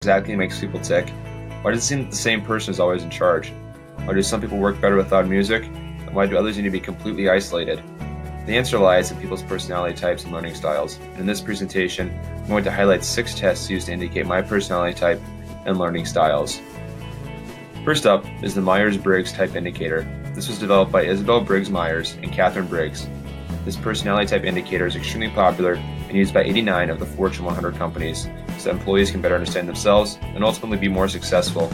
exactly makes people tick? Why does it seem that the same person is always in charge? Why do some people work better without music? And why do others need to be completely isolated? The answer lies in people's personality types and learning styles. And in this presentation, I'm going to highlight 6 tests used to indicate my personality type and learning styles. First up is the Myers-Briggs Type Indicator. This was developed by Isabel Briggs Myers and Catherine Briggs. This personality type indicator is extremely popular and used by 89 of the Fortune 100 companies so that employees can better understand themselves and ultimately be more successful.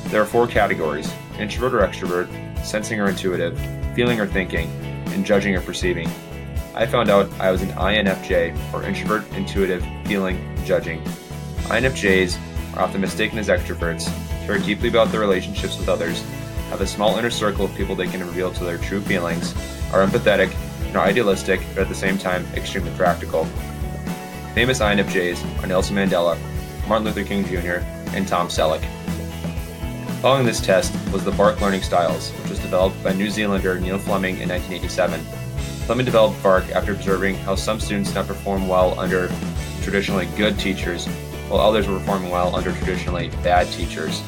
There are 4 categories: introvert or extrovert, sensing or intuitive, feeling or thinking, and judging or perceiving. I found out I was an INFJ, or introvert, intuitive, feeling, judging. INFJs are often mistaken as extroverts, care deeply about their relationships with others, have a small inner circle of people they can reveal to their true feelings, are empathetic, and are idealistic, but at the same time extremely practical. Famous INFJs are Nelson Mandela, Martin Luther King Jr., and Tom Selleck. Following this test was the VARK Learning Styles, which was developed by New Zealander Neil Fleming in 1987. Fleming developed VARK after observing how some students did not perform well under traditionally good teachers, while others were performing well under traditionally bad teachers.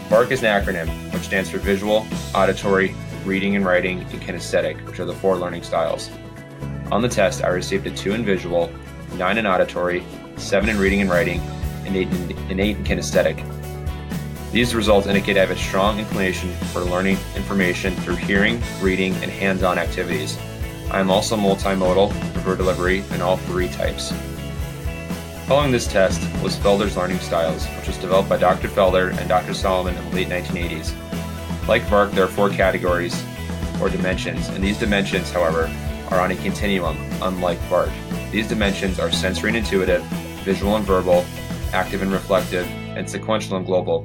VARK is an acronym which stands for Visual, Auditory, Reading and Writing, and Kinesthetic, which are the 4 learning styles. On the test, I received a 2 in Visual, 9 in Auditory, 7 in Reading and Writing, and 8 in Kinesthetic. These results indicate I have a strong inclination for learning information through hearing, reading, and hands-on activities. I am also multimodal, prefer delivery, in all 3 types. Following this test was Felder's Learning Styles, which was developed by Dr. Felder and Dr. Solomon in the late 1980s. Like VARK, there are 4 categories, or dimensions, and these dimensions, however, are on a continuum, unlike VARK. These dimensions are sensory and intuitive, visual and verbal, active and reflective, and sequential and global.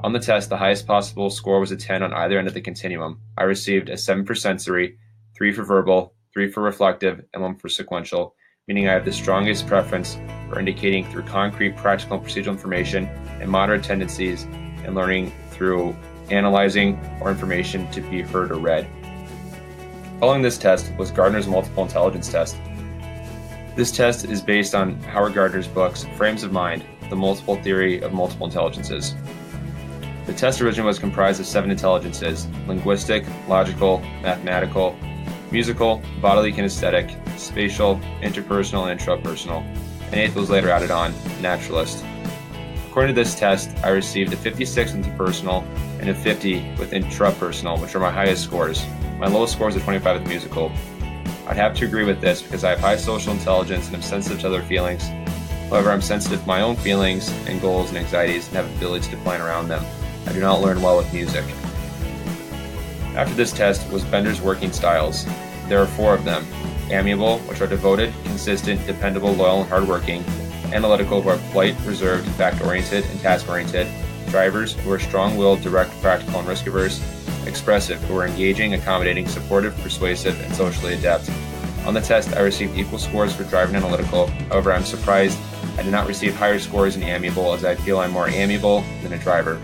On the test, the highest possible score was a 10 on either end of the continuum. I received a 7 for sensory, 3 for verbal, 3 for reflective, and 1 for sequential, meaning I have the strongest preference for indicating through concrete, practical, and procedural information, and moderate tendencies in learning through analyzing or information to be heard or read. Following this test was Gardner's Multiple Intelligence Test. This test is based on Howard Gardner's books, Frames of Mind, The Multiple Theory of Multiple Intelligences. The test originally was comprised of 7 intelligences: linguistic, logical, mathematical, musical, bodily kinesthetic, spatial, interpersonal, and intrapersonal. An 8th was later added on, naturalist. According to this test, I received a 56 with interpersonal and a 50 with intrapersonal, which are my highest scores. My lowest score is a 25 with musical. I'd have to agree with this because I have high social intelligence and am sensitive to other feelings. However, I'm sensitive to my own feelings and goals and anxieties and have the ability to plan around them. I do not learn well with music. After this test was Bender's Working Styles. There are 4 of them: amiable, which are devoted, consistent, dependable, loyal, and hardworking; analytical, who are polite, reserved, fact-oriented, and task-oriented; drivers, who are strong-willed, direct, practical, and risk-averse; expressive, who are engaging, accommodating, supportive, persuasive, and socially adept. On the test, I received equal scores for drive and analytical. However, I'm surprised I did not receive higher scores in amiable, as I feel I'm more amiable than a driver.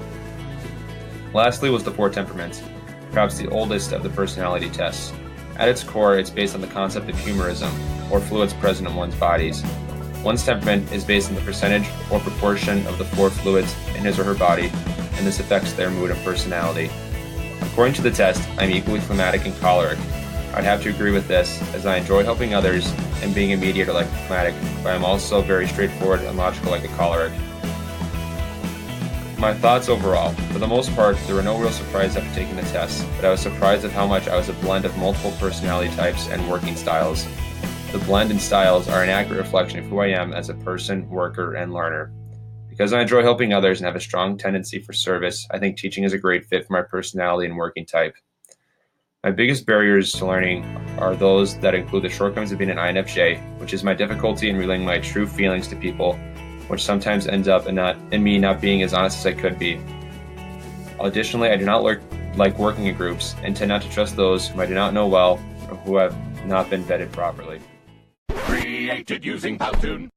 Lastly was the 4 temperaments, perhaps the oldest of the personality tests. At its core, it's based on the concept of humorism, or fluids present in one's bodies. One's temperament is based on the percentage or proportion of the 4 fluids in his or her body, and this affects their mood and personality. According to the test, I'm equally phlegmatic and choleric. I'd have to agree with this, as I enjoy helping others and being a mediator like a phlegmatic, but I'm also very straightforward and logical like a choleric. My thoughts overall: for the most part, there were no real surprises after taking the test, but I was surprised at how much I was a blend of multiple personality types and working styles. The blend and styles are an accurate reflection of who I am as a person, worker, and learner. Because I enjoy helping others and have a strong tendency for service, I think teaching is a great fit for my personality and working type. My biggest barriers to learning are those that include the shortcomings of being an INFJ, which is my difficulty in relaying my true feelings to people, which sometimes ends up in me not being as honest as I could be. Additionally, I do not like working in groups and tend not to trust those whom I do not know well or who have not been vetted properly. Created using Powtoon.